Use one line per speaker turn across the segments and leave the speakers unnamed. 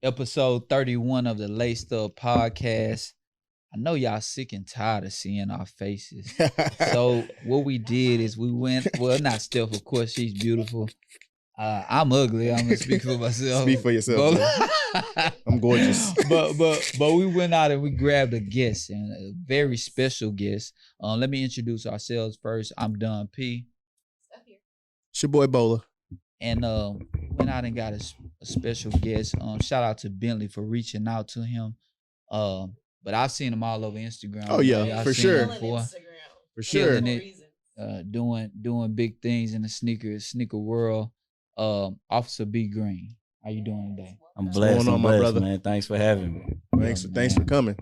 Episode 31 of the Laced Up Podcast. I know y'all sick and tired of seeing our faces. So what we did is we went, well, not Steph, of course, she's beautiful. I'm ugly. I'm gonna speak for myself.
Speak for yourself. I'm gorgeous.
but we went out and we grabbed a guest, and a very special guest. Let me introduce ourselves first. I'm Don P.
It's your boy Bowler.
And went out and got a special guest. Shout out to Bentley for reaching out to him. But I've seen him all over Instagram.
Oh yeah, for sure. For sure.
Doing big things in the sneaker world. Officer B Green, how you doing today?
I'm blessed. I'm blessed, man. Thanks for having me.
Thanks for coming.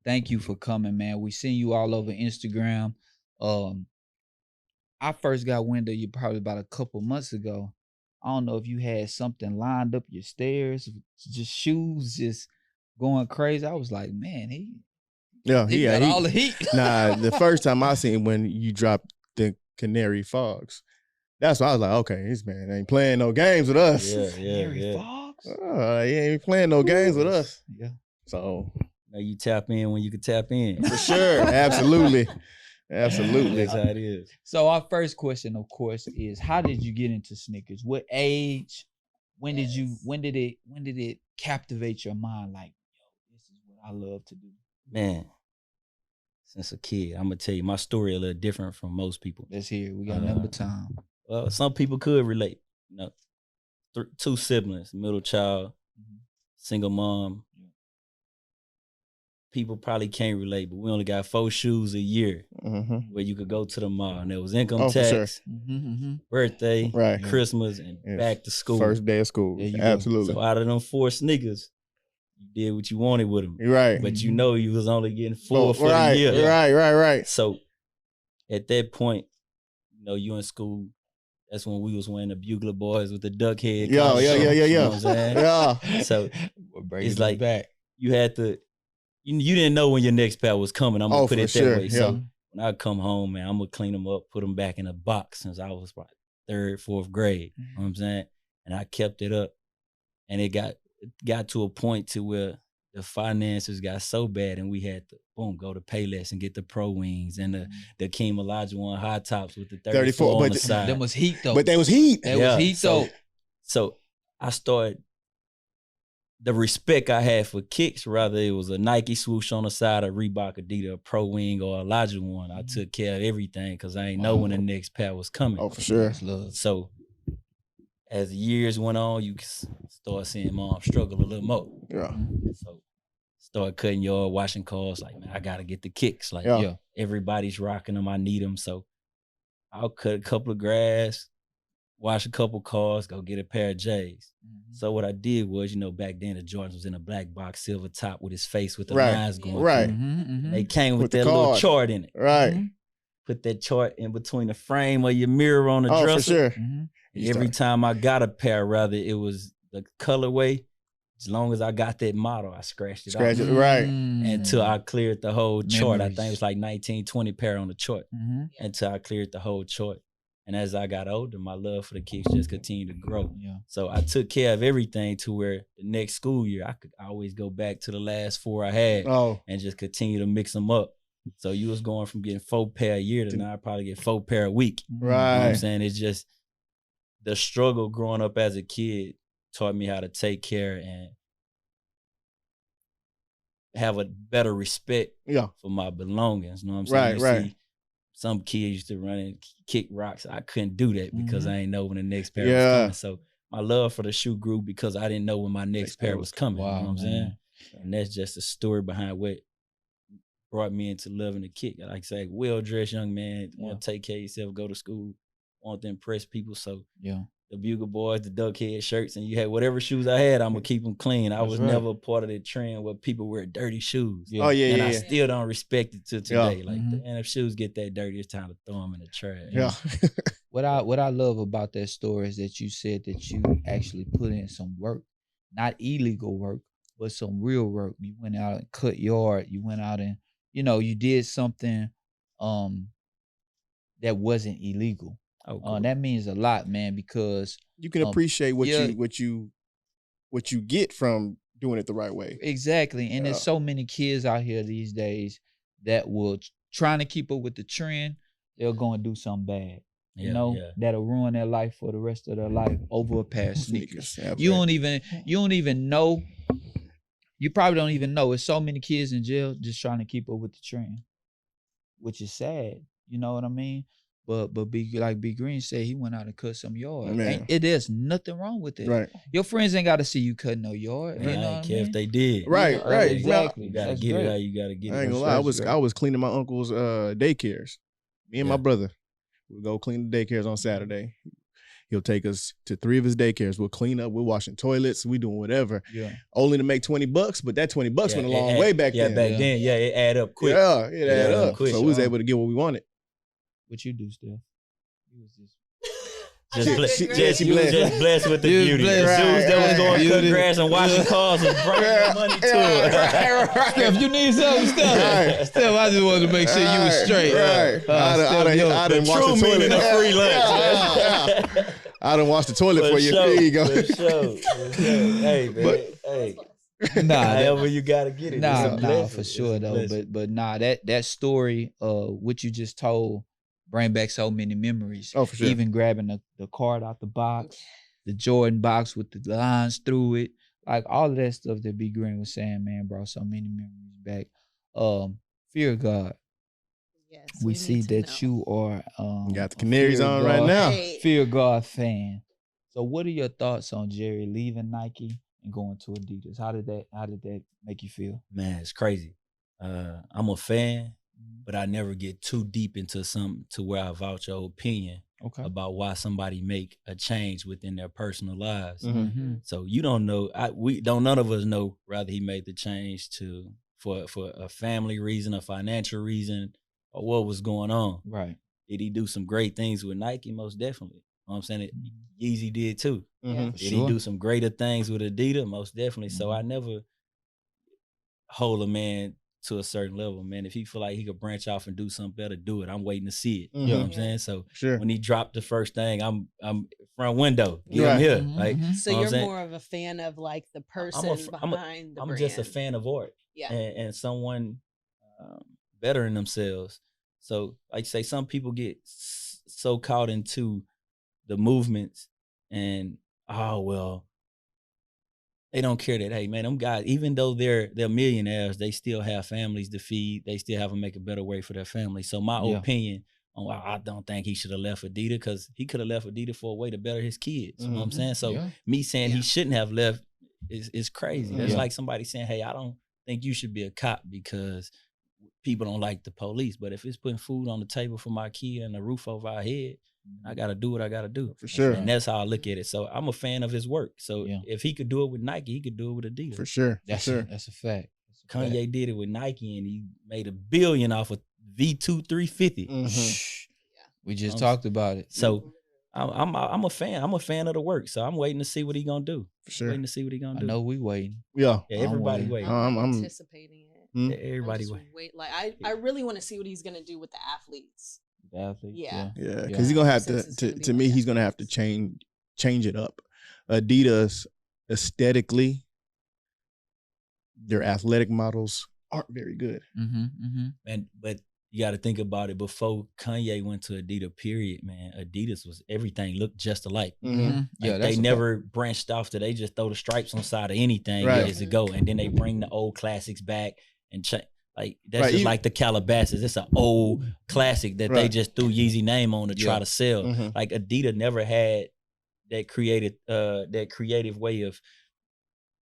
Thank you for coming, man. We seen you all over Instagram. I first got wind of you probably about a couple months ago. I don't know if you had something lined up your stairs, just shoes just going crazy. I was like, man, he got all the heat.
Nah, the first time I seen when you dropped the Canary Fogs, that's why I was like, okay, this man ain't playing no games with us.
Canary Fogs?
He ain't playing no games with us.
Yeah.
So
now you tap in when you can tap in.
For sure. Absolutely. Absolutely.
That's how it is.
So our first question, of course, is how did you get into sneakers? What age? When did it captivate your mind? Like, yo, this is what I love to do.
Man, since a kid, I'm gonna tell you my story a little different from most people.
Let's hear it. We got number time.
Well, some people could relate. You know, 2 siblings, middle child, single mom. People probably can't relate, but we only got 4 shoes a year where you could go to the mall, and there was income tax, birthday, Christmas, and back to school.
First day of school. Absolutely.
So out of them 4 sneakers, you did what you wanted with them.
Right.
But you know you was only getting 4 for the year.
Right.
So at that point, you know, you in school, that's when we was wearing the Bugler boys with the duck head.
Yeah.
You know what I'm saying?
Yeah.
So it's like you had to, you didn't know when your next pair was coming. I'm gonna put it that way.
Yeah.
So when I come home, man, I'm gonna clean them up, put them back in a box since I was like 3rd, 4th grade. You know what I'm saying? And I kept it up, and it got to a point to where the finances got so bad, and we had to go to Payless and get the Pro Wings and the Keem Olajuwon high tops with the 34 on the side.
That was heat though.
But that was heat.
Was heat though.
So I started. The respect I had for kicks, rather it was a Nike swoosh on the side, a Reebok, Adidas, a Pro Wing, or a Olajuwon, I took care of everything because I ain't know when the next pair was coming.
Oh, for sure.
So as the years went on, you start seeing mom struggle a little more.
Yeah.
So start cutting yard, washing cars. Like, man, I got to get the kicks. Like, everybody's rocking them. I need them. So I'll cut a couple of grass, wash a couple cars, go get a pair of J's. So what I did was, you know, back then the Jordans was in a black box, silver top with his face with the lines going through. They came with that little chart in it.
Right.
Put that chart in between the frame of your mirror on the dresser.
For sure.
Every time I got a pair, rather it was the colorway, as long as I got that model, I scratched it off. Until I cleared the whole chart. I think it was like 19, 20 pair on the chart. Until I cleared the whole chart. And as I got older, my love for the kicks just continued to grow. Yeah. So I took care of everything to where the next school year, I could always go back to the last 4 I had and just continue to mix them up. So you was going from getting 4 pair a year to now I probably get 4 pair a week.
Right.
You know what I'm saying? It's just the struggle growing up as a kid taught me how to take care and have a better respect for my belongings. You know what I'm saying? See, some kids used to run and kick rocks. I couldn't do that because I didn't know when the next pair was coming. So my love for the shoe grew because I didn't know when my next pair was coming.
Wow,
you know what I'm saying? And that's just a story behind what brought me into loving the kick. Like I say, well-dressed young man, want to take care of yourself, go to school, want to impress people. So the Bugle Boys, the duck head shirts, and you had whatever shoes I had, I'm going to keep them clean. I was never part of the trend where people wear dirty shoes. And I still don't respect it to today. Like, and if shoes get that dirty, it's time to throw them in the trash.
What I love about that story is that you said that you actually put in some work, not illegal work, but some real work. You went out and cut yard. You went out and, you know, you did something that wasn't illegal.
Oh, cool.
That means a lot, man, because
you can appreciate what you get from doing it the right way.
Exactly. And there's so many kids out here these days that will trying to keep up with the trend. They'll go and do something bad. That'll ruin their life for the rest of their life over a pair of sneakers. You don't even know. You probably don't even know. There's so many kids in jail just trying to keep up with the trend, which is sad. You know what I mean? But like B Green said, he went out and cut some yard. There's nothing wrong with it.
Right.
Your friends ain't got to see you cutting no yard.
Man,
You know
I don't care if they did.
Right.
Exactly.
You gotta get it how you gotta get it.
I ain't gonna lie. I was cleaning my uncle's daycares. Me and my brother. We'll go clean the daycares on Saturday. He'll take us to 3 of his daycares. We'll clean up. We're washing toilets. We doing whatever.
Yeah.
Only to make $20, but that $20 went a long way back then.
Back then, it add up quick.
Yeah, it add up quick. So we was able to get what we wanted.
What you do, Steph?
Just blessed with the beauty. Right, that was going to cut grass and washing cars was bringing money to it.
Steph, you need something, Steph. Steph, I just wanted to make sure you was straight.
I done washed the toilet.
Free lunch.
I done washed the toilet for you. There you go.
For sure. Hey, man. Hey. However you gotta get it.
Nah, for sure though. But that story, what you just told, bring back so many memories.
Oh, for sure.
Even grabbing the card out the box, the Jordan box with the lines through it, like all of that stuff that B Green was saying, man, brought so many memories back. Fear of God.
Yes,
we see that you are
you got the Canaries on right now.
Fear of God fan. So what are your thoughts on Jerry leaving Nike and going to Adidas? How did that make you feel?
Man, it's crazy. I'm a fan. But I never get too deep into something to where I vouch your opinion about why somebody make a change within their personal lives.
Mm-hmm.
So you don't know. None of us know whether he made the change for a family reason, a financial reason, or what was going on.
Right.
Did he do some great things with Nike? Most definitely. You know what I'm saying? Yeezy did too.
Mm-hmm.
Did he do some greater things with Adidas? Most definitely. So I never hold a man to a certain level, man. If he feel like he could branch off and do something better, do it. I'm waiting to see it. You know what I'm saying? So when he dropped the first thing, I'm front window. Get him here.
Mm-hmm.
Like,
so you're more of a fan of like the person behind the brand.
I'm just a fan of art.
Yeah.
And someone bettering themselves. So like say some people get so caught into the movements and they don't care that, hey, man, them guys, even though they're millionaires, they still have families to feed. They still have to make a better way for their family. So my opinion on I don't think he should have left Adidas because he could have left Adidas for a way to better his kids. You know what I'm saying? So me saying he shouldn't have left is crazy. It's like somebody saying, hey, I don't think you should be a cop because people don't like the police. But if it's putting food on the table for my kid and a roof over our head, I got to do what I got to do.
For sure.
And that's how I look at it. So I'm a fan of his work. So if he could do it with Nike, he could do it with Adidas.
For sure.
That's a fact.
Kanye did it with Nike and he made $1 billion off of V2 350.
Mm-hmm.
We just talked about it.
So I'm a fan. I'm a fan of the work. So I'm waiting to see what he gonna do.
For sure.
Waiting to see what he gonna do.
I know we waiting.
Yeah.
Everybody waiting.
I'm anticipating it.
Everybody waiting.
Like I really want to see what he's gonna do with the athletes.
Yeah, because he's gonna have to me, he's gonna have to change it up. Adidas aesthetically, their athletic models aren't very good.
But you got to think about it. Before Kanye went to Adidas, period, man, Adidas was everything looked just alike. Like they never branched off to they just throw the stripes on side of anything years ago, and then they bring the old classics back and like that's just like the Calabasas. It's an old classic that they just threw Yeezy name on to try to sell. Like Adidas never had that creative way of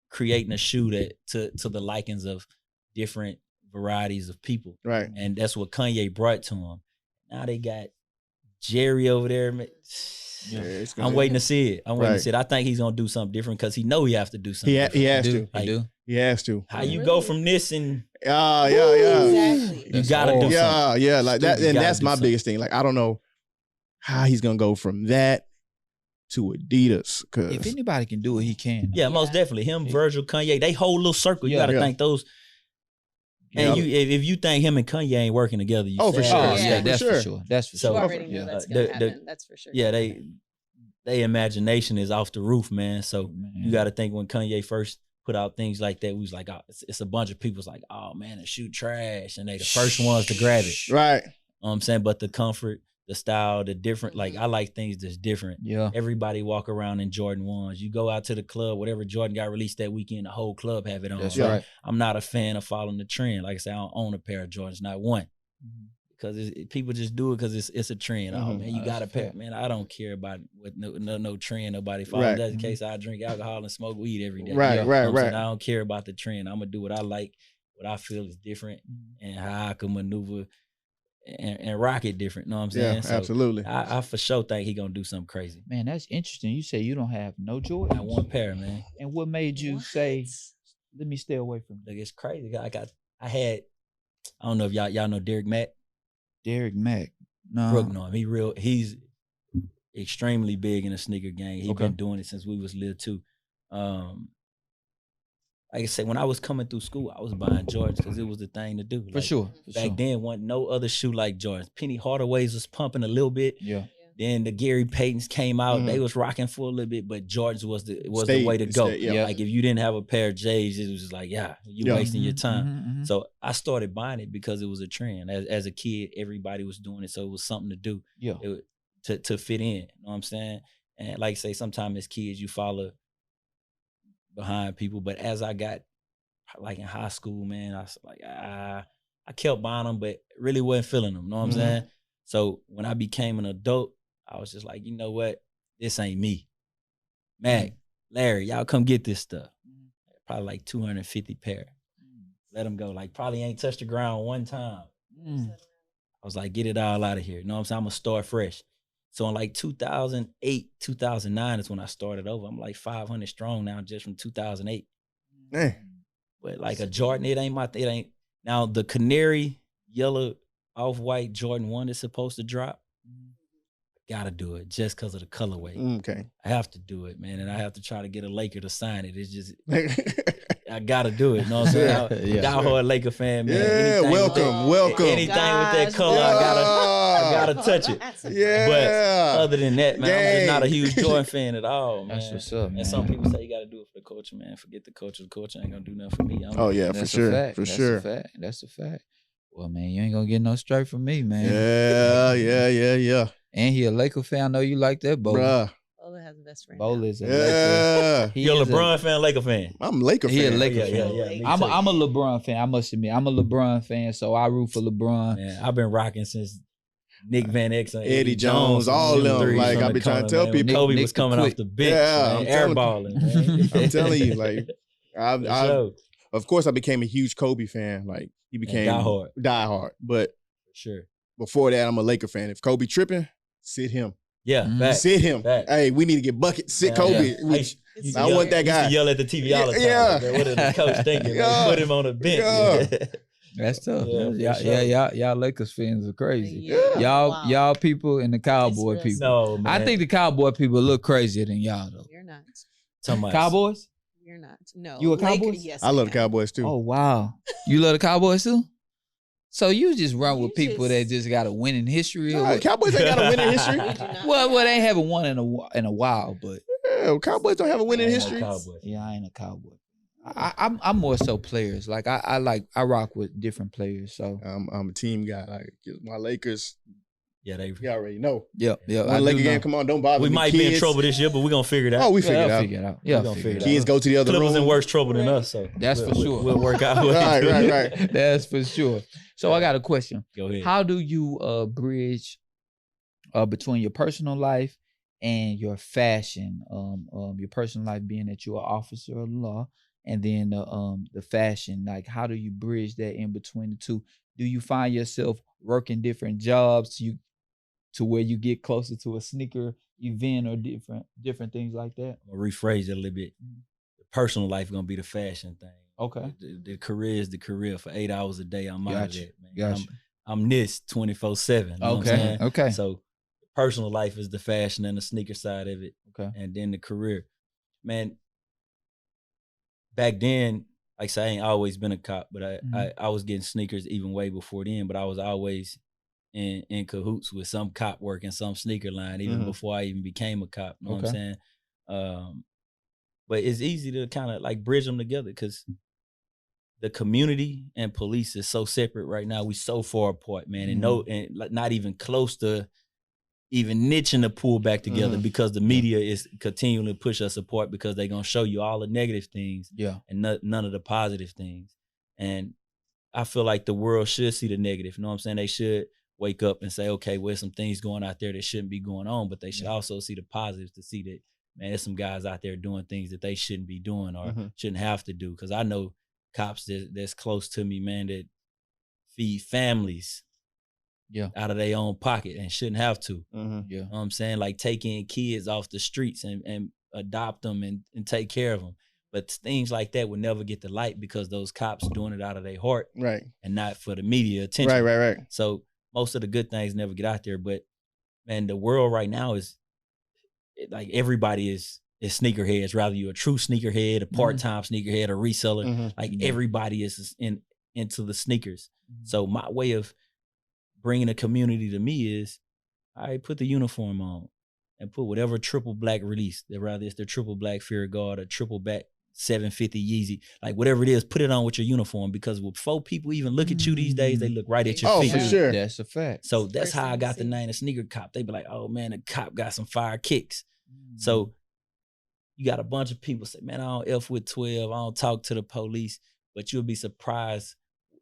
creating a shoe that to the likings of different varieties of people.
Right.
And that's what Kanye brought to him. Now they got Jerry over there. I'm waiting to see it. I'm waiting to see it. I think he's gonna do something different because he know he have to do something.
He has to.
Like,
he has to.
How you go from this and
Exactly.
You gotta do something.
Yeah, like that. And that's my biggest thing. Like I don't know how he's gonna go from that to Adidas. Cause
if anybody can do it, he can.
Yeah, most definitely. Him, Virgil, Kanye, they whole little circle. You gotta think those. And if you think him and Kanye ain't working together, you
for sure.
That's for sure. That's for sure.
You already know that's gonna happen. That's for sure.
Yeah, they imagination is off the roof, man. So you got to think when Kanye first put out things like that, we was like, oh, it's a bunch of people's like, oh man, the shoe trash, and they the first ones to grab it.
Right.
You know what I'm saying? But the comfort, the style, the different, like I like things that's different.
Yeah.
Everybody walk around in Jordan 1s. You go out to the club, whatever Jordan got released that weekend, the whole club have it on.
That's right.
I'm not a fan of following the trend. Like I said, I don't own a pair of Jordans, not one. Because people just do it because it's a trend. Oh man, you got a pair. Man, I don't care about what no trend. Nobody follows.
Right.
That's the case. I drink alcohol and smoke weed every day.
Right, right.
I don't care about the trend. I'm gonna do what I like, what I feel is different, and how I can maneuver and rock it different. You know what I'm saying?
Yeah,
so
absolutely.
I for sure think he gonna do something crazy.
Man, that's interesting. You say you don't have no Jordans?
Not one pair, man.
And what made you say, let me stay away from it?
Like, it's crazy. I don't know if y'all know Derek Mack.
Derek Mack. No.
Brooke know him. He's extremely big in the sneaker game. He's been doing it since we was little too. Like I said, when I was coming through school, I was buying Jordans because it was the thing to do.
For sure.
Back then, wasn't no other shoe like Jordans. Penny Hardaway's was pumping a little bit.
Yeah.
Then the Gary Paytons came out. They was rocking for a little bit, but Jordans was the way to go. Like if you didn't have a pair of J's, it was just like, you wasting your time. So I started buying it because it was a trend. As a kid, everybody was doing it, so it was something to do.
Yeah.
To fit in. You know what I'm saying? And like I say, sometimes as kids you follow behind people, but as I got like in high school, man, I was like, I kept buying them, but really wasn't feeling them. You know what I'm saying? So when I became an adult, I was just like, you know what? This ain't me. Mac, Larry, y'all come get this stuff. Probably like 250 pair. Let them go. Like probably ain't touched the ground one time. I was like, get it all out of here. You know what I'm saying? I'm gonna start fresh. So in like 2008, 2009 is when I started over. I'm like 500 strong now just from 2008. But like a Jordan, it ain't. Now the canary yellow off-white Jordan 1 is supposed to drop. Gotta do it just because of the colorway.
Okay.
I have to do it, man. And I have to try to get a Laker to sign it. It's just, I gotta do it. You know what I'm saying? Die-hard Laker fan, man.
Yeah, welcome.
Anything with that color, I gotta touch it.
Yeah.
But other than that, man, I'm just not a huge Jordan fan at all, man.
That's what's up, man.
And some people say you gotta do it for the culture, man. Forget the culture. The culture ain't gonna do nothing for me.
For sure.
That's a fact. Well, man, you ain't gonna get no straight from me, man.
Yeah.
And he a Laker fan. I know you like that, Bo.
Bruh.
Bola has a best friend.
Bola's a
Laker.
You're a LeBron fan, Laker fan.
I'm a Laker fan.
He a Laker fan.
Yeah.
I'm a LeBron fan. I must admit, I'm a LeBron fan, so I root for LeBron.
Man, I've been rocking since Nick Van Exel, and
Eddie Jones, all of them. Like I've been trying to tell people,
Kobe was coming off the bench, airballing.
I'm telling you, like of course I became a huge Kobe fan. Like he became die hard. But
sure,
before that, I'm a Laker fan. If Kobe tripping, sit him.
Yeah,
sit him. Hey, we need to get buckets. Sit Kobe. I want that guy.
Used to yell at the TV all the time.
Yeah.
Man, what is the coach thinking? Put him on the bench.
That's tough.
Yeah,
y'all Lakers fans are crazy.
Yeah.
Y'all people and the Cowboy people.
No, man.
I think the Cowboy people look crazier than y'all though.
You're not.
Cowboys?
You're not. No.
You a Cowboys?
Yes,
I love the Cowboys too.
Oh wow. You love the Cowboys too? So you just run with people that just got a winning history?
Cowboys ain't got a winning history.
Well, they haven't won in a while, but
Cowboys don't have a winning history.
Yeah, I ain't a Cowboy. I'm more so players. Like I rock with different players. So
I'm a team guy. Like my Lakers.
Yeah,
you already know.
Yeah.
One Laker game, come on, don't bother me.
We might be in trouble this year, but we're gonna figure it out.
Oh, we figure it out.
Yeah,
we're gonna figure it out.
Kids go to the other
Clippers
room.
in worse trouble than us, so
that's for sure.
We'll work out.
Right.
That's for sure. So I got a question.
Go ahead.
How do you bridge between your personal life and your fashion? Your personal life being that you're an officer of the law, and then the fashion. Like, how do you bridge that in between the two? Do you find yourself working different jobs to where you get closer to a sneaker event or different things like that?
I'll rephrase it a little bit. The personal life is gonna be the fashion thing.
Okay.
The career is the career. For 8 hours a day, I'm out of that, man.
Gotcha.
I'm this 24/7.
Okay.
So personal life is the fashion and the sneaker side of it.
Okay.
And then the career. Man, back then, like I say, I ain't always been a cop, but I was getting sneakers even way before then, but I was always in cahoots with some cop working some sneaker line even before I even became a cop. You know what I'm saying? But it's easy to kind of like bridge them together because the community and police is so separate right now. We so far apart, man, and not even close to even niching to pull back together because the media is continually push us apart because they're gonna show you all the negative things, and none of the positive things. And I feel like the world should see the negative. You know what I'm saying? They should wake up and say, okay, well, there's some things going out there that shouldn't be going on, but they should also see the positives to see that, man, there's some guys out there doing things that they shouldn't be doing or shouldn't have to do. Because I know cops that's close to me, man, that feed families out of their own pocket and shouldn't have to. You know what I'm saying? Like taking kids off the streets and adopt them and take care of them. But things like that would never get the light because those cops doing it out of their heart, and not for the media attention.
Right.
So most of the good things never get out there. But man, the world right now is like everybody is sneakerheads. Rather you a true sneakerhead, a part-time sneakerhead, a reseller. Like everybody is into the sneakers. So my way of bringing a community to me is I put the uniform on and put whatever triple black release. Rather it's the triple black Fear God or triple black 750 Yeezy, like whatever it is, put it on with your uniform because before people even look at you these days, they look right at your feet.
Oh, for sure.
That's a fact.
So that's how I got the name of Sneaker Cop. They be like, oh man, the cop got some fire kicks. So you got a bunch of people say, man, I don't F with 12. I don't talk to the police, but you'll be surprised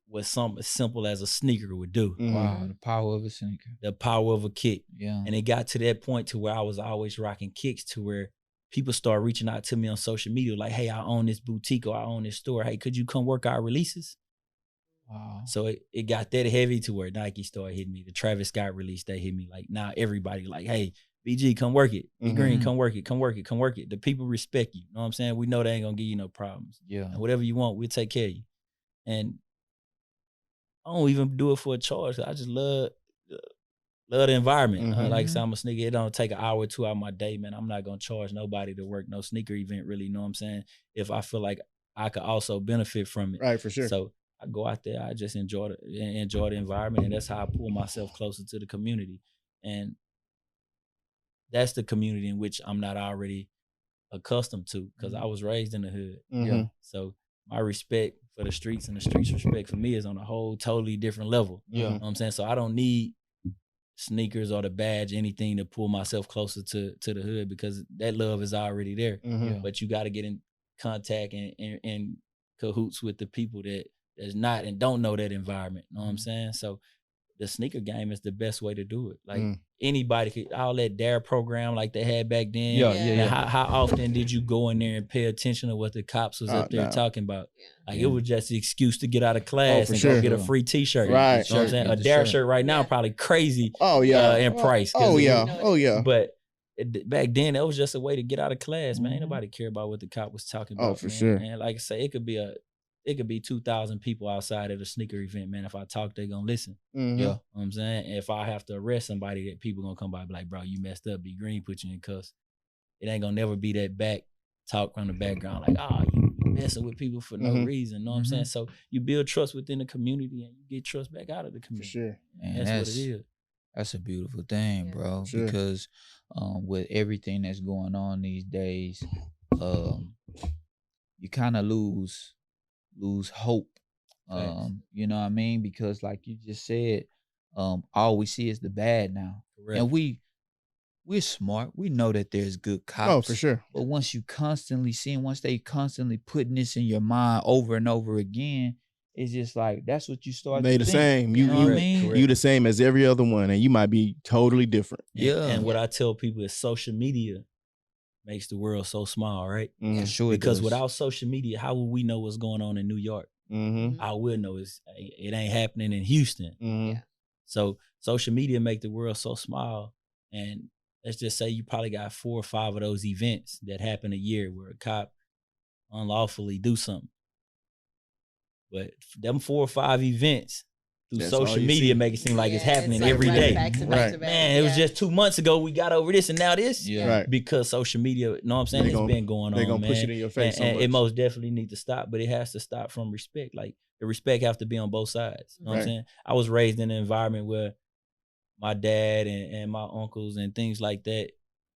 what something as simple as a sneaker would do.
Wow, the power of a sneaker.
The power of a kick.
Yeah.
And it got to that point to where I was always rocking kicks to where people start reaching out to me on social media like, hey, I own this boutique or I own this store. Hey, could you come work our releases?
Wow.
So it got that heavy to where Nike started hitting me. The Travis Scott release, they hit me. Like now everybody like, hey, BG, come work it. Be Green, come work it. Come work it. Come work it. The people respect you. You know what I'm saying? We know they ain't gonna give you no problems.
Yeah.
And whatever you want, we'll take care of you. And I don't even do it for a charge. I just love the environment. Like I said, I'm a sneaker. It don't take an hour or 2 out of my day, man. I'm not gonna charge nobody to work no sneaker event, really. You know what I'm saying? If I feel like I could also benefit from it.
Right, for sure.
So I go out there, I just enjoy the environment, and that's how I pull myself closer to the community. And that's the community in which I'm not already accustomed to because I was raised in the hood. Yeah. So my respect for the streets and the streets' respect for me is on a whole totally different level.
Yeah.
You know what I'm saying? So I don't need sneakers or the badge, anything to pull myself closer to the hood because that love is already there. But you got to get in contact and cahoots with the people that's not and don't know that environment. You know what I'm saying? So the sneaker game is the best way to do it. Like anybody could, all that DARE program like they had back then.
Yeah.
How often did you go in there and pay attention to what the cops was up there talking about? Like it was just the excuse to get out of class and go get a free t-shirt.
Right.
You know what I'm saying? A DARE shirt right now probably crazy in price.
Oh yeah.
But back then that was just a way to get out of class, man. Ain't nobody care about what the cop was talking about.
Oh, for sure.
And like I say, it could be 2,000 people outside of the sneaker event, man. If I talk, they gonna listen.
Yeah.
You know what I'm saying? If I have to arrest somebody, that people gonna come by and be like, bro, you messed up. Be Green put you in cuffs. It ain't gonna never be that back talk from the background like, you messing with people for no reason. You know what I'm saying? So you build trust within the community and you get trust back out of the community.
For sure.
Man,
that's what it is.
That's a beautiful thing, bro.
Sure.
Because with everything that's going on these days, you kind of lose hope. You know what I mean? Because like you just said, all we see is the bad now.
Correct.
And we're smart. We know that there's good cops.
Oh, for sure.
But once you constantly see, once they constantly putting this in your mind over and over again, it's just like that's what you start
They
to
the
think.
same.
You know what I mean?
You the same as every other one, and you might be totally different.
Yeah.
And what I tell people is social media makes the world so small, right?
For sure.
Because without social media, how would we know what's going on in New York? I will know it ain't happening in Houston. So social media make the world so small. And let's just say you probably got 4 or 5 of those events that happen a year where a cop unlawfully do something. But them 4 or 5 events through social media make it seem like it's happening every day.
Right.
Man, it was just 2 months ago we got over this and now this.
Right.
Because social media, you know what I'm saying? It's been going on.
They're gonna
man.
push it in your face.
And it most definitely needs to stop, but it has to stop from respect. Like the respect have to be on both sides. You know what I'm saying? I was raised in an environment where my dad and my uncles and things like that,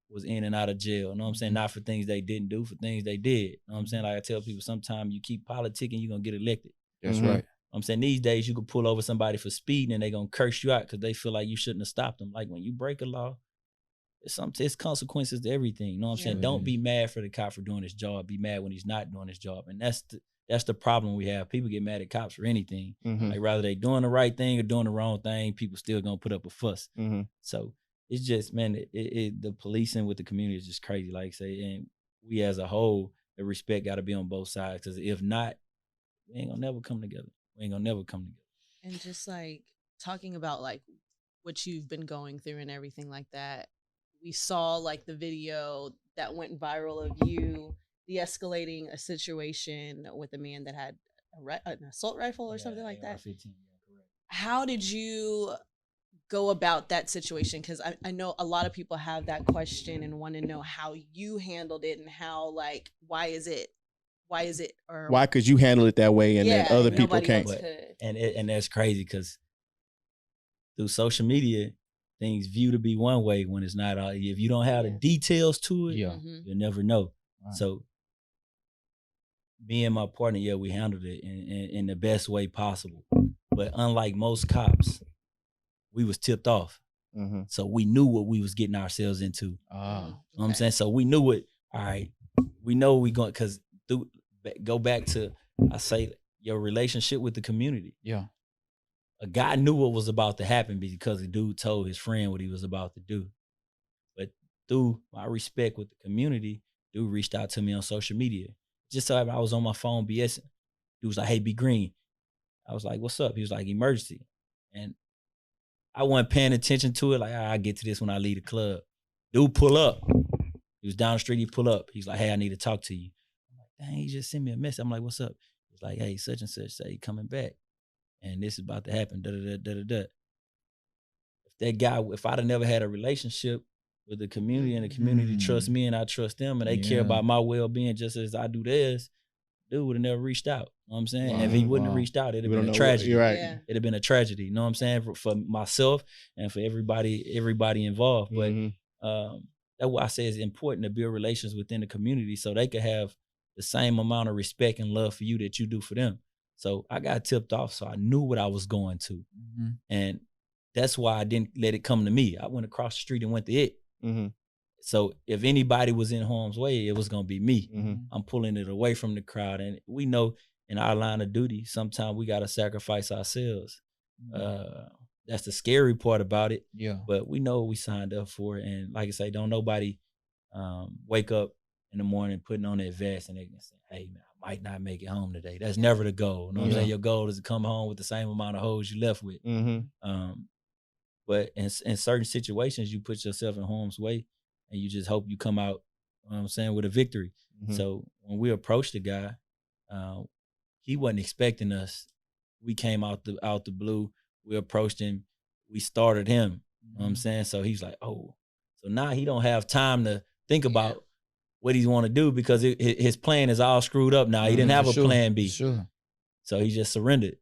was in and out of jail. You know what I'm saying? Not for things they didn't do, for things they did. You know what I'm saying? Like I tell people, sometimes you keep politicking, you're gonna get elected.
That's right.
I'm saying these days you could pull over somebody for speeding and they're gonna curse you out because they feel like you shouldn't have stopped them. Like when you break a law, it's consequences to everything. You know what I'm saying? Don't be mad for the cop for doing his job. Be mad when he's not doing his job. And that's the problem we have. People get mad at cops for anything. Like rather they doing the right thing or doing the wrong thing, people still gonna put up a fuss. So it's just, man, the policing with the community is just crazy. Like I say, and we as a whole, the respect got to be on both sides. Because if not, we ain't gonna never come together. We ain't gonna never come together.
And just like talking about like what you've been going through and everything like that, we saw like the video that went viral of you de-escalating a situation with a man that had an assault rifle or something like that.
AR-15, correct.
How did you go about that situation? Because I know a lot of people have that question and want to know how you handled it and how, like, why is it or
why could you handle it that way and then other people can't?
And that's crazy because through social media, things view to be one way when it's not. If you don't have the details to it, you'll never know. Right. So me and my partner, we handled it in the best way possible. But unlike most cops, we was tipped off. So we knew what we was getting ourselves into. You know what I'm saying? So we knew it. All right. We know we going, because go back to, I say, your relationship with the community.
Yeah.
A guy knew what was about to happen because the dude told his friend what he was about to do. But through my respect with the community, dude reached out to me on social media. Just so I was on my phone BSing. Dude was like, hey, B Green. I was like, what's up? He was like, emergency. And I wasn't paying attention to it. Like, I'll get to this when I leave the club. Dude pull up. He was down the street. He pull up. He's like, hey, I need to talk to you. I'm like, dang, he just sent me a message. I'm like, what's up? He's like, hey, such and such say he coming back. And this is about to happen. Da-da-da-da-da-da. If I'd have never had a relationship with the community and the community trusts me and I trust them and they care about my well-being just as I do theirs, dude would have never reached out. You know what I'm saying? And if he wouldn't have reached out, it'd have been a tragedy.
You're right.
It'd have been a tragedy. You know what I'm saying? For myself and for everybody involved. But that's why I say it's important to build relations within the community so they could have the same amount of respect and love for you that you do for them. So I got tipped off, so I knew what I was going to. And that's why I didn't let it come to me. I went across the street and went to it. So if anybody was in harm's way, it was going to be me. I'm pulling it away from the crowd. And we know in our line of duty, sometimes we got to sacrifice ourselves. That's the scary part about it.
Yeah.
But we know what we signed up for. And like I say, don't nobody wake up in the morning putting on that vest and they can say, hey, man, I might not make it home today. That's never the goal. You know what I'm saying? Your goal is to come home with the same amount of hoes you left with. But in certain situations, you put yourself in harm's way and you just hope you come out, you know what I'm saying, with a victory. So when we approached the guy, he wasn't expecting us. We came out the blue. We approached him. We started him. You know what I'm saying? So he's like, oh. So now he don't have time to think about what he's want to do because his plan is all screwed up now. He didn't have a plan B.
Sure.
So he just surrendered.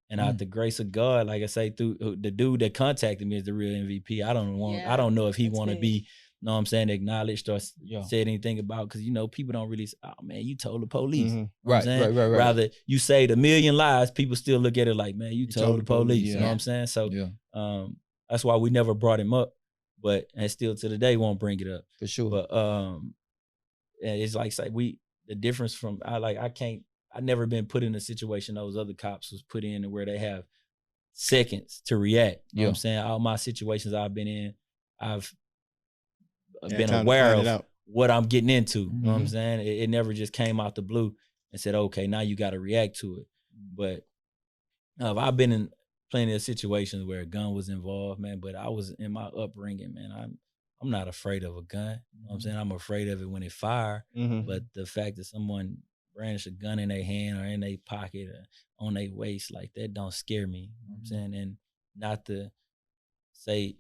And out the grace of God, like I say, through the dude that contacted me is the real MVP. I don't know if he want to be, you know what I'm saying, acknowledged or said anything about, because, you know, people don't really say, oh, man, you told the police. You know
right.
Rather, you say a million lies, people still look at it like, man, you told the police. You know what I'm saying? So that's why we never brought him up. But, and still to the day, won't bring it up.
For sure.
But it's like, say, the difference from, I never been put in a situation those other cops was put in where they have seconds to react. You know what I'm saying? All my situations I've been in, I've been aware of what I'm getting into. You know what I'm saying? It never just came out the blue and said, okay, now you got to react to it. But I've been in plenty of situations where a gun was involved, man, but I was in my upbringing, man, I'm not afraid of a gun. You know what I'm saying? I'm afraid of it when it fire. But the fact that someone brandish a gun in their hand or in their pocket or on their waist, like that don't scare me. You know what I'm saying? And not to say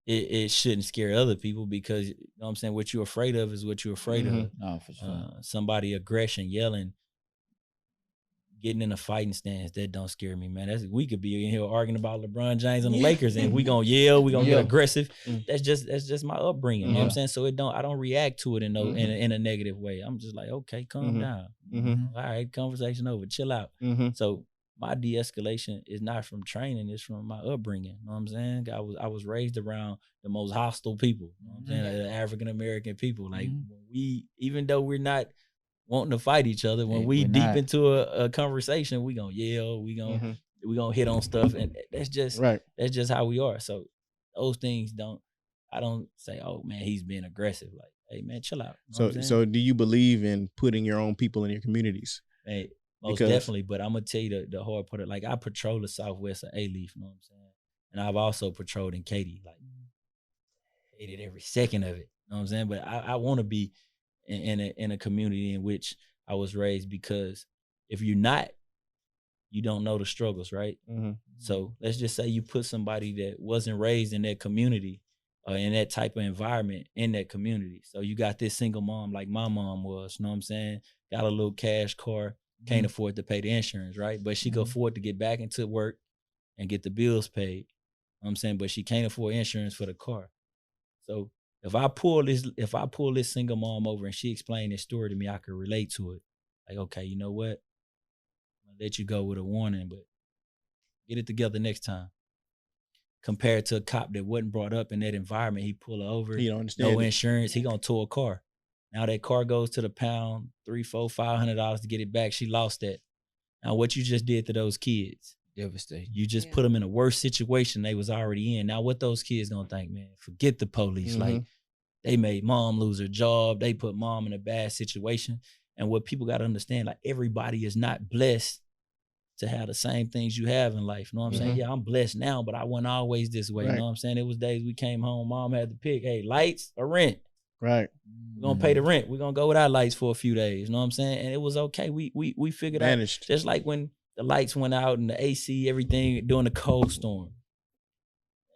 it shouldn't scare other people, because, you know what I'm saying, what you're afraid of is what you're afraid of.
No, for sure.
Somebody aggression, yelling, getting in a fighting stance, that don't scare me, man. We could be in here arguing about LeBron James and the Lakers, and we gonna yell, we gonna get aggressive. That's just my upbringing. You know what I'm saying? So I don't react to it in a negative way. I'm just like, okay, calm down. All right, conversation over. Chill out. So my de-escalation is not from training, it's from my upbringing. You know what I'm saying? I was raised around the most hostile people. You know what I'm saying? Like the African American people. Like even though we're not wanting to fight each other, when we deep into a conversation, we gonna yell, we gonna hit on stuff, and that's just how we are. So those things I don't say, oh man, he's being aggressive. Like, hey man, chill out.
You know so do you believe in putting your own people in your communities?
Hey, most definitely, but I'm gonna tell you the hard part. Like I patrol the southwest of A-Leaf, you know what I'm saying? And I've also patrolled in Katy, like hated every second of it. You know what I'm saying? But I want to be in a community in which I was raised, because if you're not, you don't know the struggles, right? So let's just say you put somebody that wasn't raised in that community or in that type of environment in that community. So you got this single mom like my mom was, you know what I'm saying? Got a little cash car, can't afford to pay the insurance, right? But she could afford to get back into work and get the bills paid. You know what I'm saying? But she can't afford insurance for the car. So if I pull this single mom over and she explained this story to me, I could relate to it. Like, okay, you know what? I'm gonna let you go with a warning, but get it together next time. Compared to a cop that wasn't brought up in that environment, he pull her over,
he don't understand
no insurance, he gonna tow a car. Now that car goes to the pound, $300, $400, $500 to get it back. She lost that. Now what you just did to those kids, devastating. You just put them in a worse situation they was already in. Now what those kids gonna think, man? Forget the police. Like they made mom lose her job. They put mom in a bad situation. And what people gotta understand, like everybody is not blessed to have the same things you have in life. You know what I'm saying? Yeah, I'm blessed now, but I wasn't always this way. You know what I'm saying? It was days we came home, mom had to pick, hey, lights or rent.
Right.
We're gonna pay the rent. We're gonna go without lights for a few days. You know what I'm saying? And it was okay. We figured out. Just like when the lights went out and the AC, everything during the cold storm.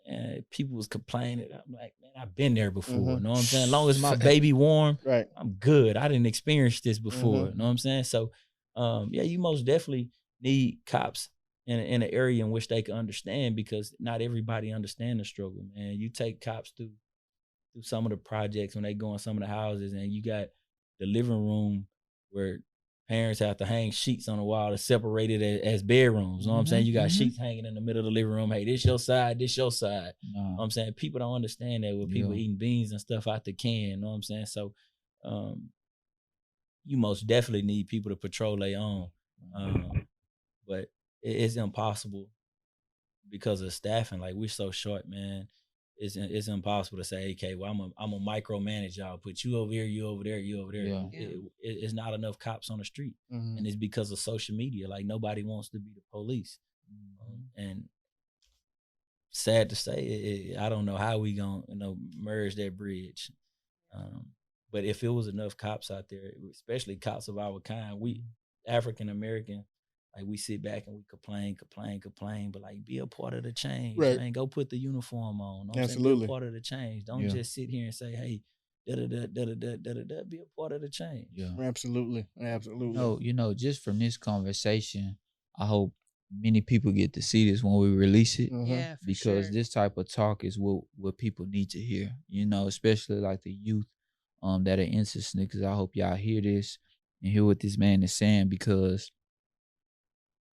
And people was complaining. I'm like, man, I've been there before. You know what I'm saying? As long as my baby warm, I'm good. I didn't experience this before. You know what I'm saying? So yeah, you most definitely need cops in an area in which they can understand, because not everybody understand the struggle, man. You take cops through some of the projects when they go in some of the houses, and you got the living room where parents have to hang sheets on the wall to separate it as bedrooms. You know what I'm saying? You got sheets hanging in the middle of the living room. Hey, this your side, this your side. You know what I'm saying? People don't understand that with people eating beans and stuff out the can. You know what I'm saying? So you most definitely need people to patrol their own. But it's impossible because of staffing. Like, we're so short, man. It's impossible to say, okay, well, I'm a micromanage y'all. Put you over here, you over there, you over there. Yeah. It's not enough cops on the street, and it's because of social media. Like, nobody wants to be the police, and sad to say, I don't know how we gonna merge that bridge. But if it was enough cops out there, especially cops of our kind, we African American. Like, we sit back and we complain, but like, be a part of the change, man. Go put the uniform on.
Absolutely.
Be a part of the change. Don't just sit here and say, hey, be a part of the change.
Yeah. Absolutely.
No, just from this conversation, I hope many people get to see this when we release it.
Yeah,
because this type of talk is what people need to hear, especially like the youth that are into sneakers. I hope y'all hear this and hear what this man is saying, because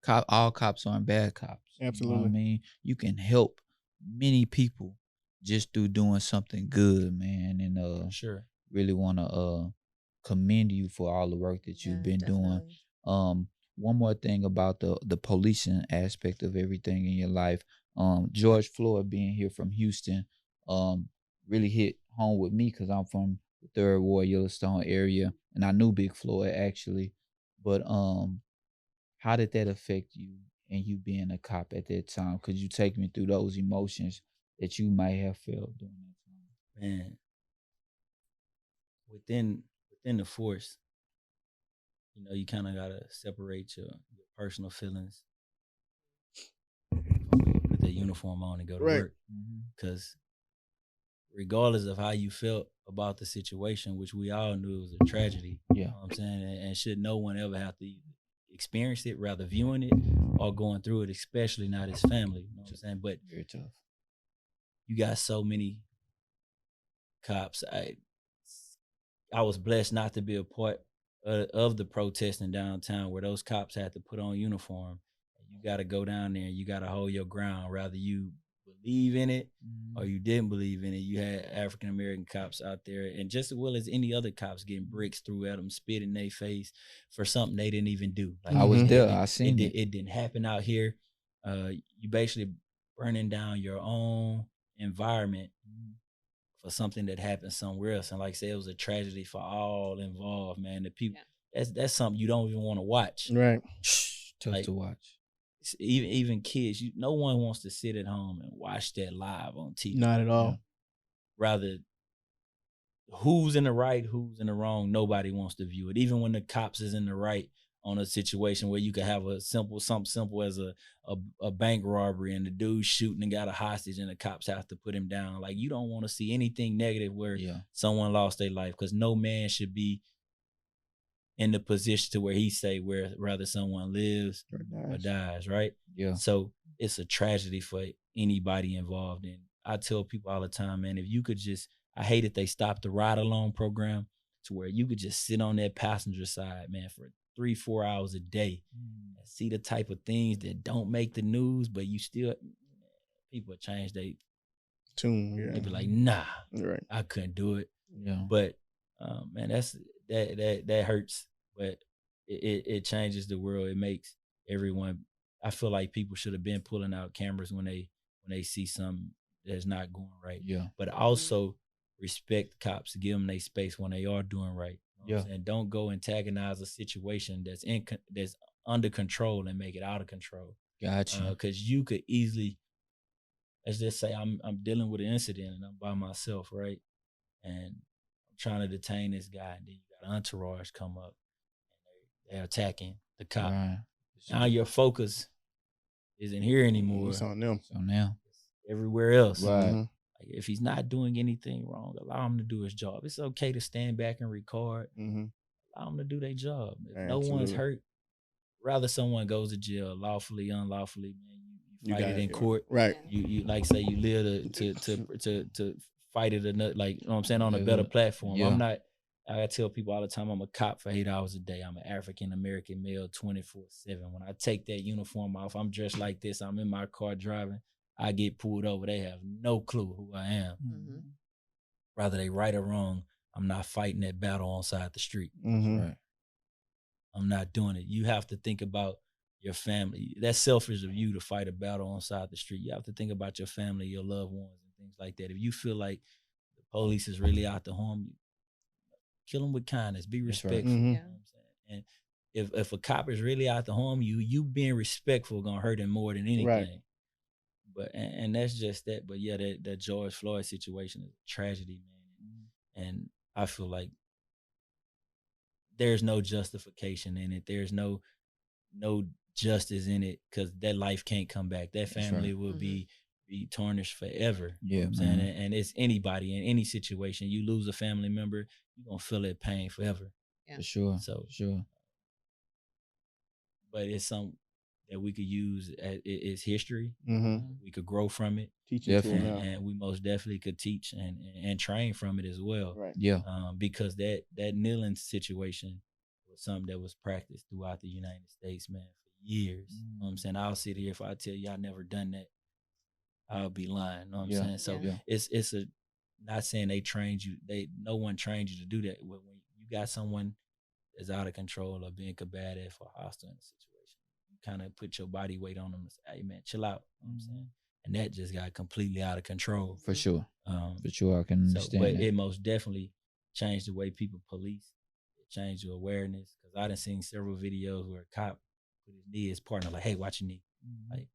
all cops aren't bad cops.
Absolutely.
You know what I mean? You can help many people just through doing something good, man. And
sure,
really want to commend you for all the work that you've been doing. One more thing about the policing aspect of everything in your life. George Floyd being here from Houston really hit home with me, because I'm from the 3rd Ward, Yellowstone area, and I knew Big Floyd actually. But how did that affect you and you being a cop at that time? Could you take me through those emotions that you might have felt during that time?
Man, within the force, you kind of gotta separate your personal feelings. Put that uniform on and go to work, because regardless of how you felt about the situation, which we all knew it was a tragedy, you know what I'm saying, and should no one ever have to experienced it, rather viewing it or going through it, especially not his family. You know what I'm saying? But
very tough.
You got so many cops. I was blessed not to be a part of the protesting downtown where those cops had to put on uniform. You got to go down there and you got to hold your ground, rather you believe in it or you didn't believe in it. You had African American cops out there, and just as well as any other cops getting bricks threw at them, spit in their face for something they didn't even do.
Like, I was there. I seen it.
It didn't happen out here. You basically burning down your own environment for something that happened somewhere else. And like I said, it was a tragedy for all involved, man. The people, that's something you don't even want to watch.
Right.
Tough to watch.
Even kids, no one wants to sit at home and watch that live on TV.
Not at all.
Rather, who's in the right, who's in the wrong, nobody wants to view it. Even when the cops is in the right on a situation where you could have something simple as a bank robbery and the dude shooting and got a hostage and the cops have to put him down. Like, you don't want to see anything negative where someone lost their life, because no man should be in the position to where he say where rather someone lives or dies, right?
Yeah.
So it's a tragedy for anybody involved. And I tell people all the time, man, if you could just, I hate that they stopped the ride along program to where you could just sit on that passenger side, man, for 3-4 hours a day and see the type of things that don't make the news, but you still, people change their
tune. Yeah.
They be like, nah,
right.
I couldn't do it.
Yeah.
But man, that hurts. But it changes the world. It makes everyone. I feel like people should have been pulling out cameras when they see something that's not going right.
Yeah.
But also respect cops, give them their space when they are doing right. You know and don't go antagonize a situation that's under control and make it out of control.
Gotcha.
Because you could easily, let's just say I'm dealing with an incident and I'm by myself, right? And I'm trying to detain this guy, and then you got an entourage come up and they're attacking the cop.
Right.
Now your focus isn't here anymore.
It's on them.
So now
it's everywhere else.
Right.
Mm-hmm.
Like, if he's not doing anything wrong, allow him to do his job. It's okay to stand back and record.
Mm-hmm.
Allow them to do their job. If
Absolutely.
no one's hurt, rather someone goes to jail lawfully, unlawfully, man, you fight it in court.
Right.
You like say you live to fight it another, like, you know what I'm saying, on a better platform.
Yeah.
I'm not, I tell people all the time, I'm a cop for 8 hours a day. I'm an African American male 24/7. When I take that uniform off, I'm dressed like this, I'm in my car driving, I get pulled over, they have no clue who I am.
Mm-hmm.
Rather they right or wrong, I'm not fighting that battle on side the street.
Mm-hmm.
Right.
I'm not doing it. You have to think about your family. That's selfish of you to fight a battle on side the street. You have to think about your family, your loved ones, and things like that. If you feel like the police is really out to harm you, kill them with kindness. Be respectful.
Right. Mm-hmm.
You know what I'm saying? And if a cop is really out to harm you, you being respectful gonna hurt him more than anything.
Right.
But and that's just that. But yeah, that George Floyd situation is a tragedy, man. And I feel like there's no justification in it. There's no justice in it, because that life can't come back. That family will be tarnished forever.
Yeah,
you know what I'm saying? And it's anybody in any situation. You lose a family member, you're gonna feel that pain forever.
Yeah.
For sure.
So
sure.
But it's something that we could use as history.
Mm-hmm.
We could grow from it.
Teach it to
and we most definitely could teach and train from it as well.
Right.
Yeah.
Because that kneeling situation was something that was practiced throughout the United States, man, for years. You know what I'm saying? I'll sit here, if I tell you I never done that, I'll be lying. You know what I'm saying? So it's a, not saying they trained you, no one trained you to do that. When you got someone that's out of control or being combative or hostile in a situation, you kind of put your body weight on them and say, hey man, chill out. You know what I'm saying? And that just got completely out of control.
For sure. For sure, I can understand
but
that.
it most definitely changed the way people police. It changed your awareness. Because I done seen several videos where a cop put his knee, his partner, like, hey, watch your knee. Like,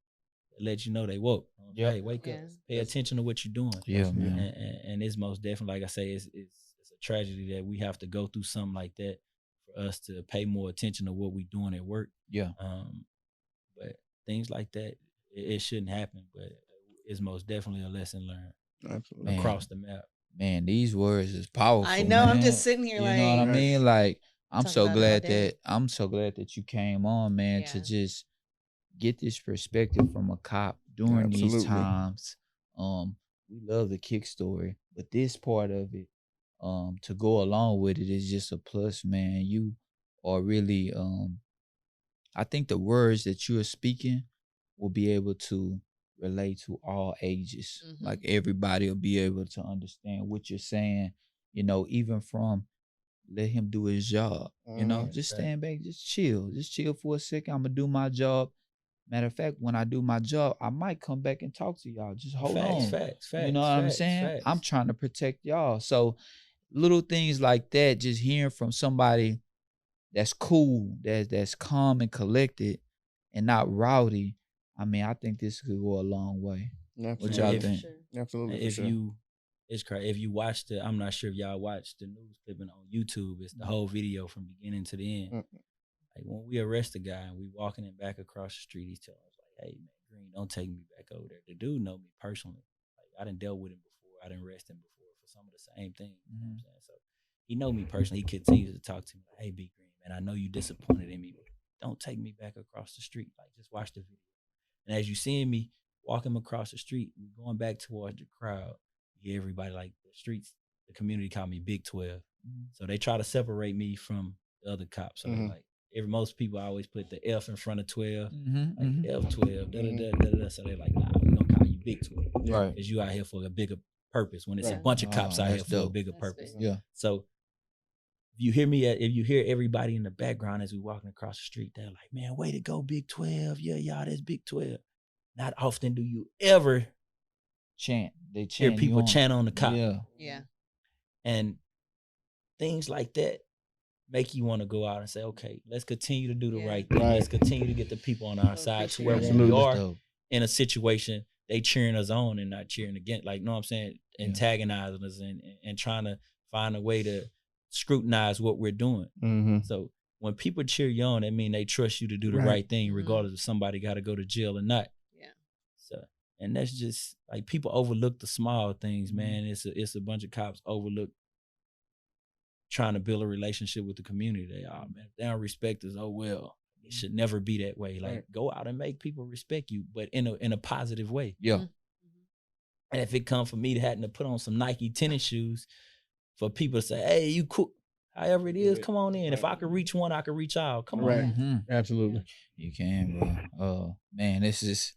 let you know they woke.
Yep.
Hey, wake up. Pay attention to what you're doing.
Yeah, man.
And it's most definitely, like I say, it's a tragedy that we have to go through something like that for us to pay more attention to what we're doing at work.
Yeah.
But things like that, it shouldn't happen. But it's most definitely a lesson learned.
Absolutely.
Across the map.
Man, these words is powerful.
I know.
Man.
I'm just sitting here,
you
like,
know what I mean? Like, I'm so glad that you came on, man, to just get this perspective from a cop during these times. We love the kick story, but this part of it, to go along with it is just a plus, man. You are really, I think the words that you are speaking will be able to relate to all ages. Mm-hmm. Like everybody will be able to understand what you're saying, even from let him do his job, just stand back, just chill for a second. I'm gonna do my job. Matter of fact, when I do my job, I might come back and talk to y'all. Just hold on.
Facts.
You know what I'm saying? I'm trying to protect y'all. So little things like that, just hearing from somebody that's cool, that's calm and collected and not rowdy. I mean, I think this could go a long way. Absolutely. What y'all think?
Sure. Absolutely.
It's crazy. If you watch I'm not sure if y'all watched the news clipping on YouTube. It's the whole video from beginning to the end. Mm-hmm. Like when we arrest a guy and we walking him back across the street, he's telling us like, "Hey man, Green, don't take me back over there." The dude know me personally. Like I done dealt with him before. I done arrested him before for some of the same things. Mm-hmm. You know what I'm saying? So he know me personally. He continues to talk to me like, "Hey, Big Green, man, I know you disappointed in me, but don't take me back across the street. Like just watch the video." And as you seeing me walking across the street, we going back towards the crowd. Yeah, everybody like the streets, the community called me Big 12. Mm-hmm. So they try to separate me from the other cops. So like most people always put the F in front of 12, like F12, da-da-da-da-da. So they're like, nah, we gonna call you Big 12. Right. Because you out here for a bigger purpose. When it's a bunch of cops out here for a bigger purpose. Big. Yeah. So if you hear everybody in the background as we walking across the street, they're like, man, way to go, Big 12. Yeah, y'all, that's Big 12. Not often do you ever hear people chant on the cop.
Yeah.
And things like that make you want to go out and say, okay, let's continue to do the right thing. Let's continue to get the people on our side to where when we are in a situation, they cheering us on and not cheering against. Like, you know what I'm saying? Antagonizing us and trying to find a way to scrutinize what we're doing. Mm-hmm. So when people cheer you on, that means they trust you to do the right thing, regardless if somebody got to go to jail or not. Yeah. So, and that's just like people overlook the small things, man. It's a bunch of cops overlook trying to build a relationship with the community. Man, if they don't respect us, oh well. It should never be that way. Like go out and make people respect you, but in a positive way.
Yeah.
Mm-hmm. And if it comes for me to having to put on some Nike tennis shoes for people to say, hey, you cool. However it is, come on in. If I could reach one, I could reach all. Come on.
Mm-hmm. Absolutely.
You can, bro. Man, this is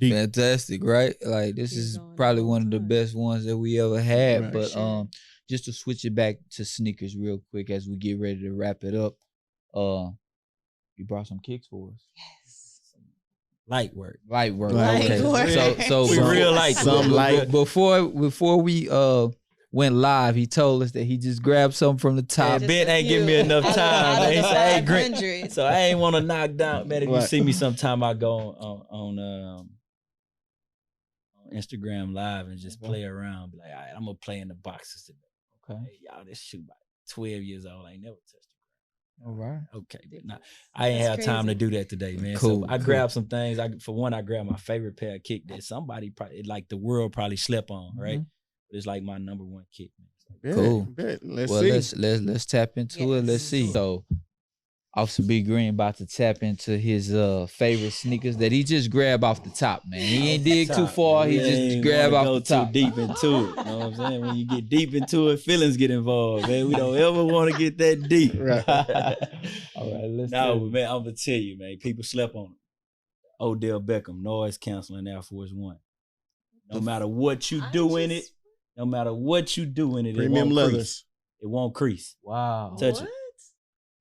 fantastic, right? Like this is probably one of the best ones that we ever had. Right. But just to switch it back to sneakers real quick as we get ready to wrap it up. You brought some kicks for us.
Yes.
Light work.
Okay. So
we real light.
Some light. Before we went live, he told us that he just grabbed something from the top.
Hey, Ben ain't give me enough time. He said, hey, so I ain't want to knock down. Man, if you see me sometime, I go on Instagram Live and just play around. Be like, all right, I'm gonna play in the boxes today. Okay. Hey, y'all, this shoe about 12 years old. I ain't never touched it.
All right.
Okay. But I ain't have time to do that today, man. Cool. So I grabbed some things. For one, I grabbed my favorite pair of kick that somebody probably, like the world probably slept on, right? But it's like my number one kick, man.
Cool. Let's tap into it. Let's see. So Officer B Green about to tap into his favorite sneakers that he just grabbed off the top, man. He ain't dig too far. He just grabbed off the top.
Too deep into it. You know what I'm saying? When you get deep into it, feelings get involved, man. We don't ever want to get that deep.
Right. All right, let's
man, I'm gonna tell you, man, people slept on it. Odell Beckham, noise canceling Air Force One. No matter what you do in it,
premium leathers.
It won't crease.
Wow.
Touch it.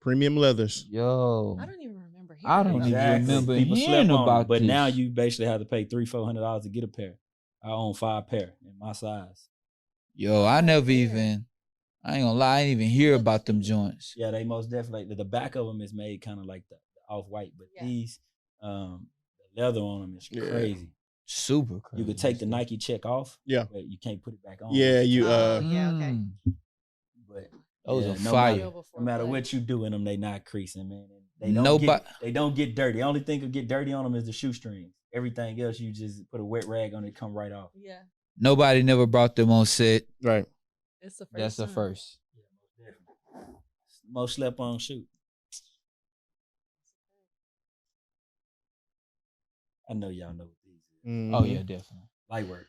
Premium leathers.
Yo.
I don't even remember hearing
I don't even remember hearing about
but
this.
now you basically have to pay $300-$400 to get a pair. I own 5 pair in my size.
Yo, I ain't gonna lie, I didn't even hear about them joints.
Yeah, they most definitely, the back of them is made kind of like the off-white, but these, the leather on them is crazy.
Super crazy.
You could take the Nike check off.
Yeah.
But you can't put it back on.
Yeah,
okay.
But
those are fire.
No matter what you do in them, they not creasing, man. They don't get dirty. The only thing that get dirty on them is the shoestrings. Everything else, you just put a wet rag on it, come right off.
Yeah.
Nobody never brought them on set.
Right.
It's the first.
That's the first.
Yeah, most definitely. most slept on shoe. I know y'all know what these is.
Mm-hmm. Oh yeah, definitely.
Light work.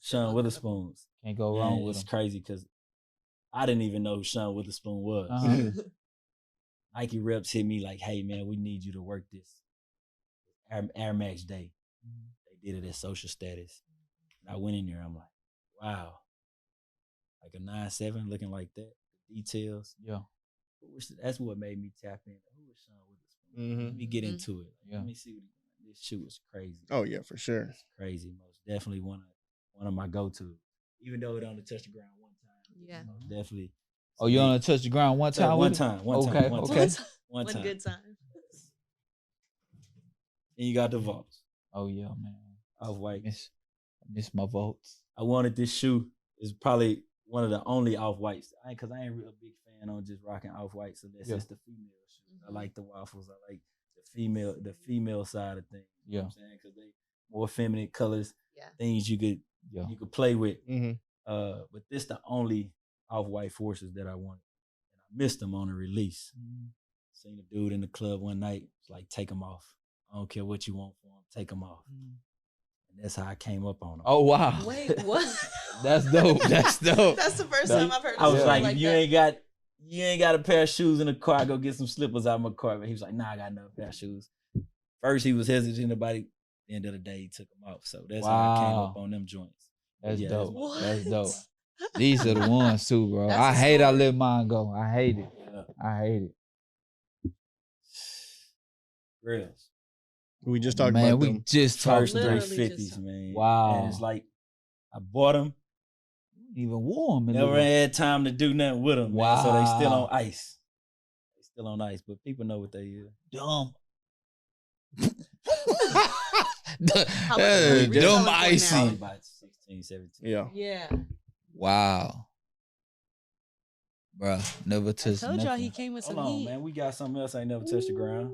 Sean
Witherspoon's.
Can't go wrong with
it's
him.
It's crazy because I didn't even know who Sean Witherspoon was. Nike reps hit me like, "Hey man, we need you to work this Air Max Day." They did it at Social Status. And I went in there. I'm like, wow, like a 9.7 looking like that. The details.
Yeah.
That's what made me tap in. Who is Sean Witherspoon? Let me get into it. Let me see what this shoe was crazy.
Oh yeah, for sure.
It's crazy. Most definitely one of my go-tos. Even though it only touched the ground one time.
Yeah.
Definitely.
Oh, you only touched the ground one time?
One time.
Okay.
One good time.
And you got the vaults.
Oh yeah, man.
Off-white.
I miss my vaults.
I wanted this shoe. It's probably one of the only off-whites. Because I ain't real big fan on just rocking off-white. So that's just the female shoes. I like the waffles. I like the female side of things. You know what I'm saying? Because they more feminine colors. Yeah. Things you could play with. But this the only off-white forces that I wanted. And I missed them on the release. Seen a dude in the club one night. It's like, take them off. I don't care what you want for them. Take them off. And that's how I came up on them.
Oh, wow.
Wait, what?
That's dope. That's dope.
That's the first time I've heard
I was like you ain't got a pair of shoes in the car. I go get some slippers out of my car. But he was like, nah, I got another pair of shoes. First, he was hesitant about it. At the end of the day, he took them off. So that's how I came up on them joints.
That's dope. That's dope. These are the ones too, bro. I hate I let mine go. I hate it. Yeah. I hate it.
Reals.
We just talked about them.
We just talked
about 350s, man.
Wow.
And it's like, I bought them.
Even warm.
Never had time to do nothing with them. Wow. Man. So they still on ice. But people know what they is.
Dumb.
Dumb
icy.
About 16, 17.
Yeah.
Wow. Bruh, never touched
I told y'all he came with some heat.
Man. We got something else I ain't never touched the ground.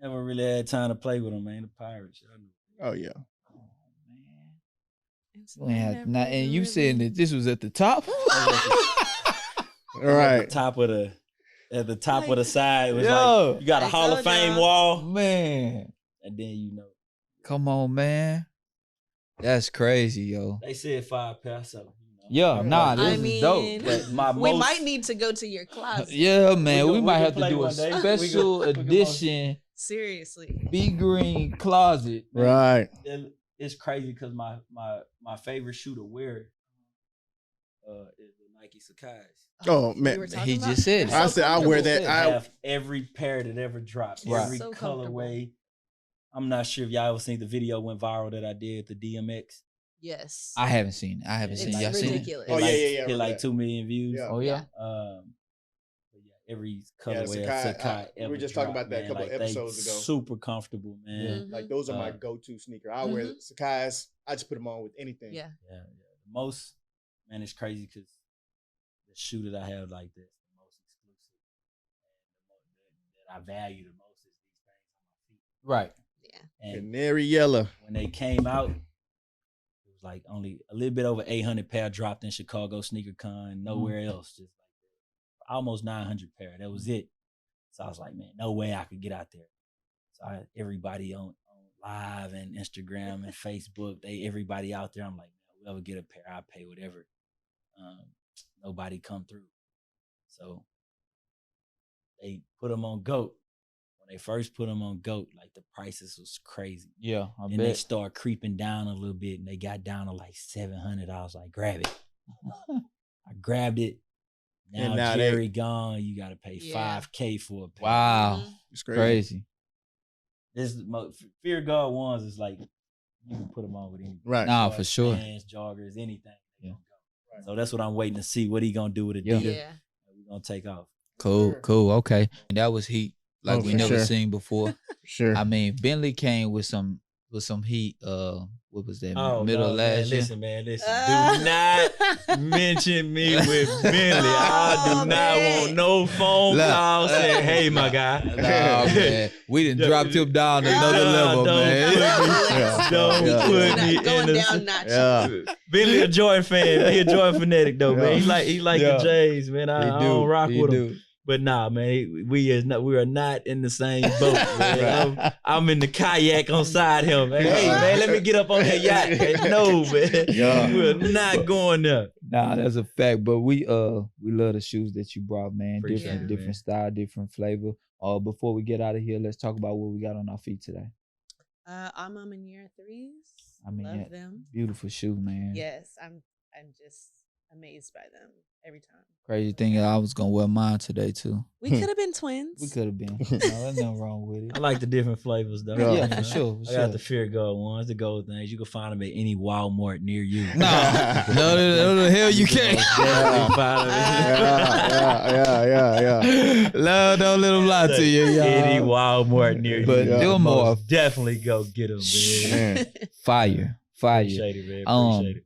Never really had time to play with them, man. The Pirates.
Oh, yeah.
Oh, man. And you said that this was at the top?
All right.
At the top of the side. It was like, you got a Hall of Fame wall.
Man.
And then you know.
Come on, man. That's crazy, yo.
They said 5 pairs, so.
This is dope.
But
we might need to go to your closet.
Yeah, man. We might have to do a special edition.
Seriously.
Be Green closet.
Right.
It's crazy because my favorite shoe to wear is the Nike Sakai's.
Oh, man.
He just said it.
I said I wear that.
I have every pair that ever dropped.
Right.
Every colorway. I'm not sure if y'all ever seen the video went viral that I did, the DMX.
Yes.
I haven't seen it. Y'all seen it?
Oh, yeah.
Hit like 2 million views.
Yeah.
Oh, yeah.
Every colorway Sakai
we were just talking about that a couple episodes ago.
Super comfortable, man.
Like those are my go-to sneaker. I wear Sakai's. I just put them on with anything.
Yeah.
Most, man, it's crazy because the shoe that I have like this, the most exclusive, and that I value the most is these things on my feet.
Right.
Yeah.
And Canary yellow.
When they came out, it was like only a little bit over 800 pair dropped in Chicago Sneaker Con. Nowhere else. Just almost 900 pair. That was it. So I was like, man, no way I could get out there. So everybody on live and Instagram and Facebook, everybody out there. I'm like, man, whoever get a pair, I'll pay whatever. Nobody come through. So they put them on GOAT. When they first put them on GOAT, like the prices was crazy.
Yeah, I bet.
They start creeping down a little bit, and they got down to like $700. I was like, grab it. I grabbed it. Now Jerry gone. You got to pay $5K for a pair.
Wow, it's crazy.
This Fear God ones is like you can put them on with anything.
Right.
Nah, for sure.
Pants, joggers, anything.
Yeah.
Right. So that's what I'm waiting to see. What he gonna do with Adidas?
Yeah.
We're gonna take off.
Cool. Okay. And that was heat like we never
sure.
seen before.
Sure.
I mean, Bentley came with some with some heat. What was that?
Oh,
middle
no,
last year.
Listen. Do not mention me with Bentley. I do not want no phone call saying, "Hey, my guy."
Nah, man. We done dropped him down another level, man.
Don't put me
going
in
down notch.
Bentley a Jordan fan. He a Jordan fanatic though, man. He like the Jays, man. I don't rock with him. But nah, man, we are not in the same boat, man. I'm in the kayak on side him, man. Hey, man, let me get up on that yacht. No, man, we're not going there.
Nah, that's a fact. But we love the shoes that you brought, man.
Appreciate
different style, different flavor. Before we get out of here, let's talk about what we got on our feet today.
I'm in year 3s. Love them.
Beautiful shoe, man.
Yes, I'm just amazed by them every time.
Crazy thing, I was gonna wear mine today too.
We could have been twins.
We could have been. No, there's nothing wrong with it.
I like the different flavors though.
Yeah, for sure.
I got the Fear Gold ones, the gold things. You can find them at any Walmart near you.
No, the hell you can't.
Yeah.
Love, don't let them lie to you, y'all.
Any Walmart near you.
But them more
definitely go get them, man.
Fire.
Appreciate it, man. Appreciate it.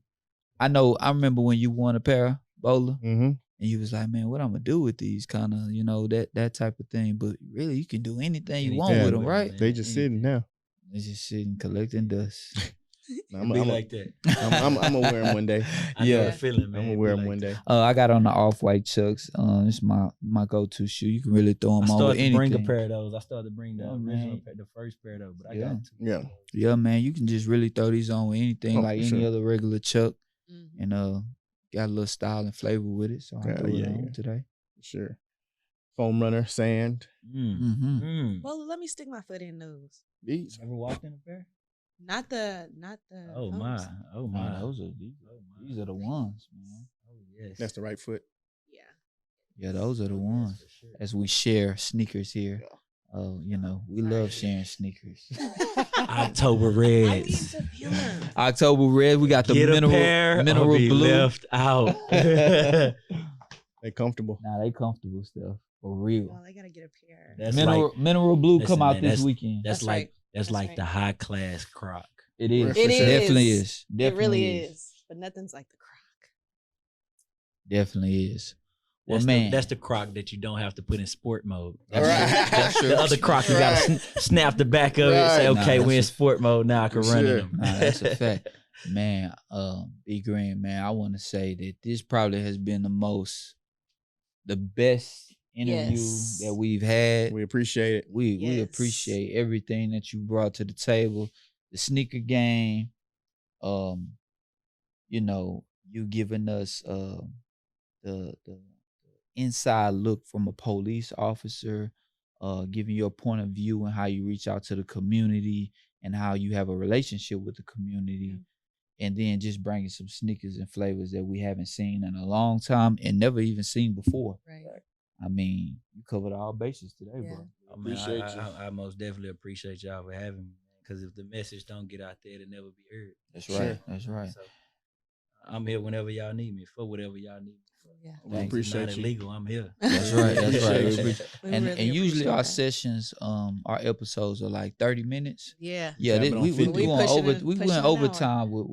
I remember when you won a pair of bowler.
Mm-hmm.
And you was like, man, what I'm gonna do with these kind of, that type of thing. But really, you can do anything you want with them, right?
They just sitting now.
They just sitting collecting dust.
I'm like that.
I'm gonna wear them one day.
I know the feeling, man.
I'm gonna wear them one day.
I got on the off-white Chucks. It's my go-to shoe. You can really throw them on with anything.
I started to bring a pair of those. I started to bring the original pair, the first pair of those, but I got two.
Yeah, man. You can just really throw these on with anything, like any other regular Chuck, and got a little style and flavor with it. So I threw it on today.
Sure. Foam runner, sand.
Well, let me stick my foot in those.
These.
Ever walked in a pair?
Not the.
Oh my!
These are the ones, man.
Oh yes,
that's the right foot.
Yeah, those are the ones. Sure. As we share sneakers here, we love sharing sneakers.
October Reds.
October Red. We got the mineral blue.
Left out.
They comfortable.
Nah, they comfortable stuff for real.
Well, I gotta get a pair.
That's
mineral blue come out this weekend.
That's like the high class Croc.
It is.
It
definitely is. Definitely
it really is. But nothing's like the Croc.
Definitely is.
That's the Croc that you don't have to put in sport mode.
That's true.
The other Croc, you gotta snap the back of it and say, okay, we're in sport mode now. I can run in them.
Nah, that's a fact. Man, B Green, man, I want to say that this probably has been the best interview that we've had.
We appreciate it.
We appreciate everything that you brought to the table. The sneaker game, you giving us the inside look from a police officer, giving your point of view and how you reach out to the community and how you have a relationship with the community. And then just bringing some sneakers and flavors that we haven't seen in a long time and never even seen before.
Right.
I mean, you covered all bases today, bro.
I most definitely appreciate y'all for having me, because if the message don't get out there, it'll never be heard.
That's right. That's right.
So, I'm here whenever y'all need me, for whatever y'all need me for.
Yeah.
We appreciate
it's not illegal. I'm here.
That's right. That's right. And
really
usually our
that.
sessions, our episodes are like 30 minutes.
Yeah.
Yeah, we went overtime
with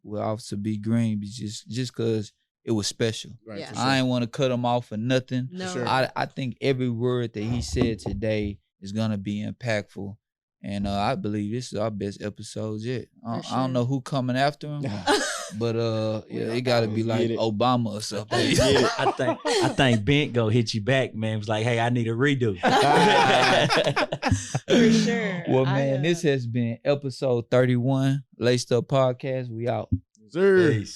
with Officer B Green just because it was special.
Right.
Yeah.
I ain't want to cut him off for nothing.
No.
Sure.
I think every word that he said today is gonna be impactful. And I believe this is our best episode yet. I don't know who coming after him, but it got to be like Obama or something.
I think Bent go hit you back, man. It was like, hey, I need a redo.
For sure.
Well, man, this has been episode 31, Laced Up Podcast. We out.
Sir.
Peace.